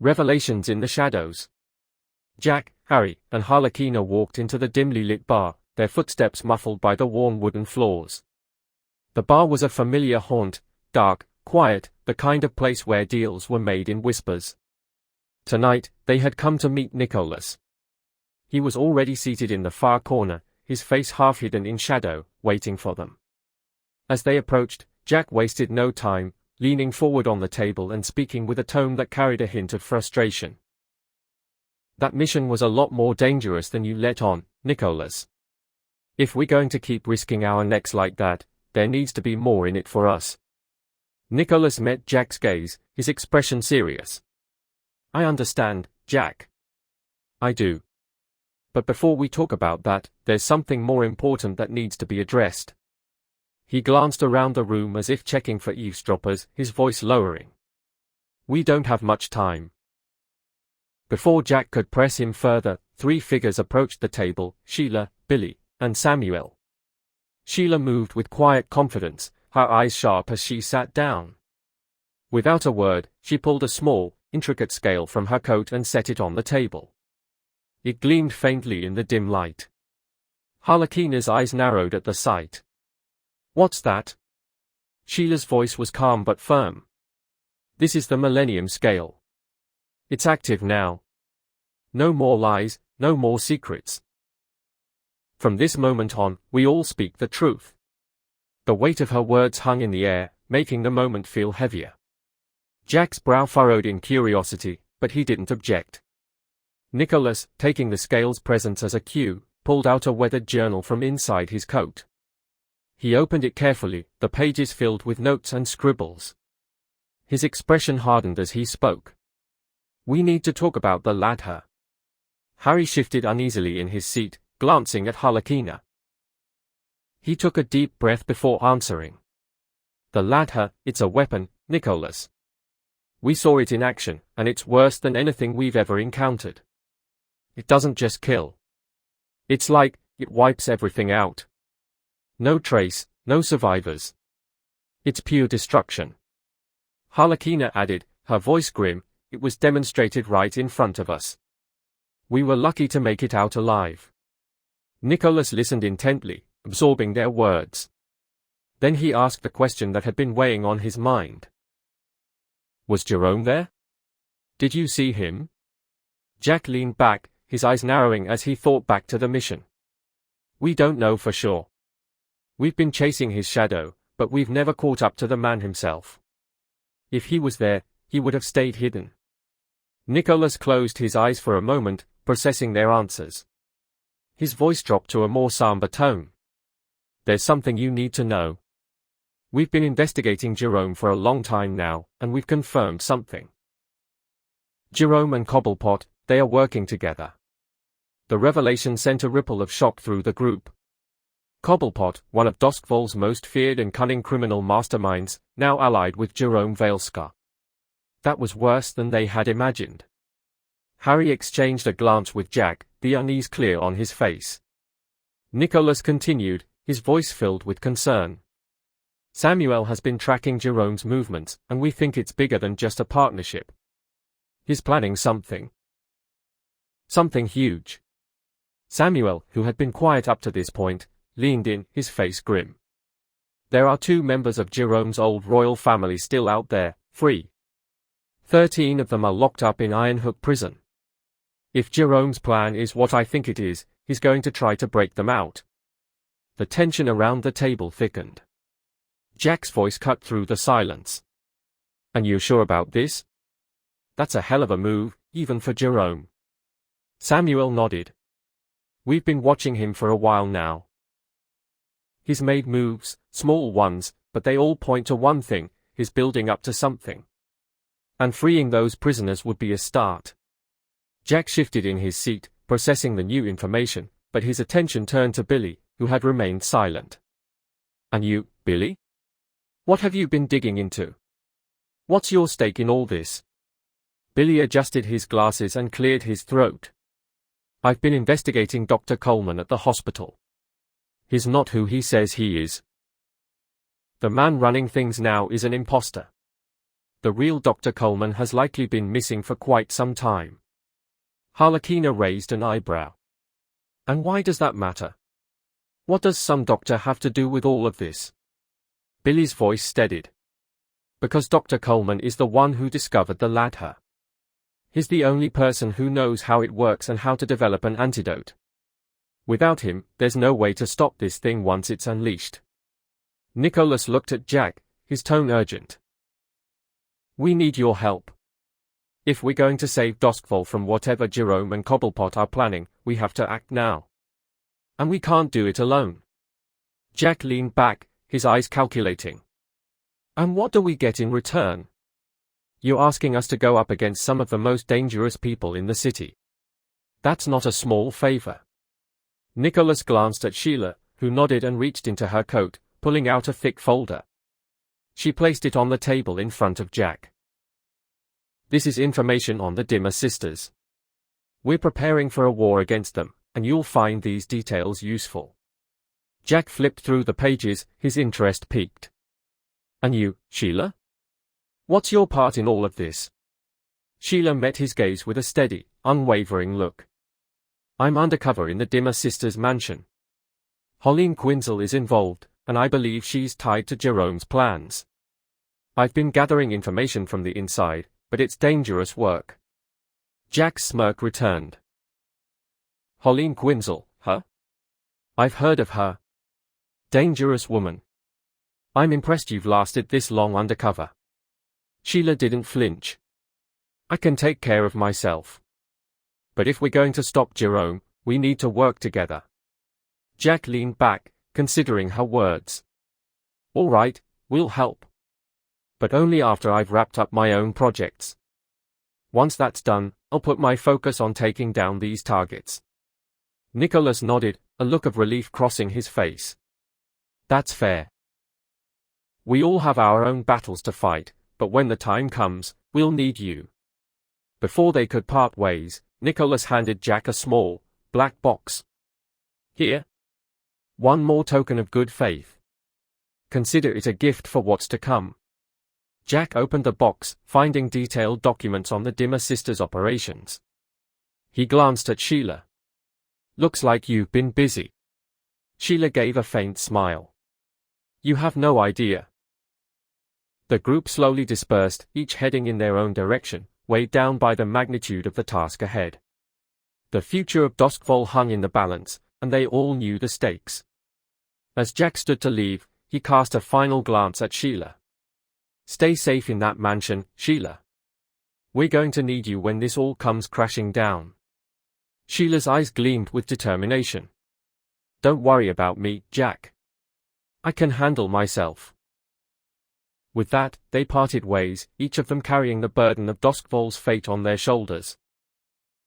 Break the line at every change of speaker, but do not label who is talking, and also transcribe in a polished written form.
Revelations in the shadows. Jack, Harry, and Harlequina walked into the dimly lit bar, their footsteps muffled by the worn wooden floors. The bar was a familiar haunt, dark, quiet, the kind of place where deals were made in whispers. Tonight, they had come to meet Nicholas. He was already seated in the far corner, his face half hidden in shadow, waiting for them. As they approached, Jack wasted no time, leaning forward on the table and speaking with a tone that carried a hint of frustration. That mission was a lot more dangerous than you let on, Nicholas. If we're going to keep risking our necks like that, there needs to be more in it for us. Nicholas met Jack's gaze, his expression serious. I understand, Jack. I do. But before we talk about that, there's something more important that needs to be addressed. He glanced around the room as if checking for eavesdroppers, his voice lowering. We don't have much time. Before Jack could press him further, three figures approached the table, Sheila, Billy, and Samuel. Sheila moved with quiet confidence, her eyes sharp as she sat down. Without a word, she pulled a small, intricate scale from her coat and set it on the table. It gleamed faintly in the dim light. Harlequina's eyes narrowed at the sight. What's that? Sheila's voice was calm but firm. This is the Millennium Scale. It's active now. No more lies, no more secrets. From this moment on, we all speak the truth. The weight of her words hung in the air, making the moment feel heavier. Jack's brow furrowed in curiosity, but he didn't object. Nicholas, taking the scale's presence as a cue, pulled out a weathered journal from inside his coat. He opened it carefully, the pages filled with notes and scribbles. His expression hardened as he spoke. We need to talk about the ladder. Harry shifted uneasily in his seat, glancing at Harlequina. He took a deep breath before answering. The ladder, it's a weapon, Nicholas. We saw it in action, and it's worse than anything we've ever encountered. It doesn't just kill. It's like, it wipes everything out. No trace, no survivors. It's pure destruction. Harlequina added, her voice grim, it was demonstrated right in front of us. We were lucky to make it out alive. Nicholas listened intently, absorbing their words. Then he asked the question that had been weighing on his mind. Was Jerome there? Did you see him? Jack leaned back, his eyes narrowing as he thought back to the mission. We don't know for sure. We've been chasing his shadow, but we've never caught up to the man himself. If he was there, he would have stayed hidden. Nicholas closed his eyes for a moment, processing their answers. His voice dropped to a more somber tone. There's something you need to know. We've been investigating Jerome for a long time now, and we've confirmed something. Jerome and Cobblepot, they are working together. The revelation sent a ripple of shock through the group. Cobblepot, one of Doskvol's most feared and cunning criminal masterminds, now allied with Jerome Veilska. That was worse than they had imagined. Harry exchanged a glance with Jack, the unease clear on his face. Nicholas continued, his voice filled with concern. Samuel has been tracking Jerome's movements, and we think it's bigger than just a partnership. He's planning something. Something huge. Samuel, who had been quiet up to this point, leaned in, his face grim. There are 2 members of Jerome's old royal family still out there, free. 13 of them are locked up in Ironhook prison. If Jerome's plan is what I think it is, he's going to try to break them out. The tension around the table thickened. Jack's voice cut through the silence. And you're sure about this? That's a hell of a move, even for Jerome. Samuel nodded. We've been watching him for a while now. He's made moves, small ones, but they all point to one thing, he's building up to something. And freeing those prisoners would be a start. Jack shifted in his seat, processing the new information, but his attention turned to Billy, who had remained silent. And you, Billy? What have you been digging into? What's your stake in all this? Billy adjusted his glasses and cleared his throat. I've been investigating Dr. Coleman at the hospital. He's not who he says he is. The man running things now is an imposter. The real Dr. Coleman has likely been missing for quite some time. Harlequina raised an eyebrow. And why does that matter? What does some doctor have to do with all of this? Billy's voice steadied. Because Dr. Coleman is the one who discovered the ladder. He's the only person who knows how it works and how to develop an antidote. Without him, there's no way to stop this thing once it's unleashed. Nicholas looked at Jack, his tone urgent. We need your help. If we're going to save Doskvol from whatever Jerome and Cobblepot are planning, we have to act now. And we can't do it alone. Jack leaned back, his eyes calculating. And what do we get in return? You're asking us to go up against some of the most dangerous people in the city. That's not a small favor. Nicholas glanced at Sheila, who nodded and reached into her coat, pulling out a thick folder. She placed it on the table in front of Jack. This is information on the Dimmer sisters. We're preparing for a war against them, and you'll find these details useful. Jack flipped through the pages, his interest piqued. And you, Sheila? What's your part in all of this? Sheila met his gaze with a steady, unwavering look. I'm undercover in the Dimmer sisters' mansion. Holleen Quinzel is involved, and I believe she's tied to Jerome's plans. I've been gathering information from the inside, but it's dangerous work. Jack's smirk returned. Holleen Quinzel, huh? I've heard of her. Dangerous woman. I'm impressed you've lasted this long undercover. Sheila didn't flinch. I can take care of myself. But if we're going to stop Jerome, we need to work together. Jack leaned back, considering her words. All right, we'll help. But only after I've wrapped up my own projects. Once that's done, I'll put my focus on taking down these targets. Nicholas nodded, a look of relief crossing his face. That's fair. We all have our own battles to fight, but when the time comes, we'll need you. Before they could part ways, Nicholas handed Jack a small, black box. Here. One more token of good faith. Consider it a gift for what's to come. Jack opened the box, finding detailed documents on the Dimmer sisters' operations. He glanced at Sheila. Looks like you've been busy. Sheila gave a faint smile. You have no idea. The group slowly dispersed, each heading in their own direction, weighed down by the magnitude of the task ahead. The future of Doskvol hung in the balance, and they all knew the stakes. As Jack stood to leave, he cast a final glance at Sheila. Stay safe in that mansion, Sheila. We're going to need you when this all comes crashing down. Sheila's eyes gleamed with determination. Don't worry about me, Jack. I can handle myself. With that, they parted ways, each of them carrying the burden of Doskvol's fate on their shoulders.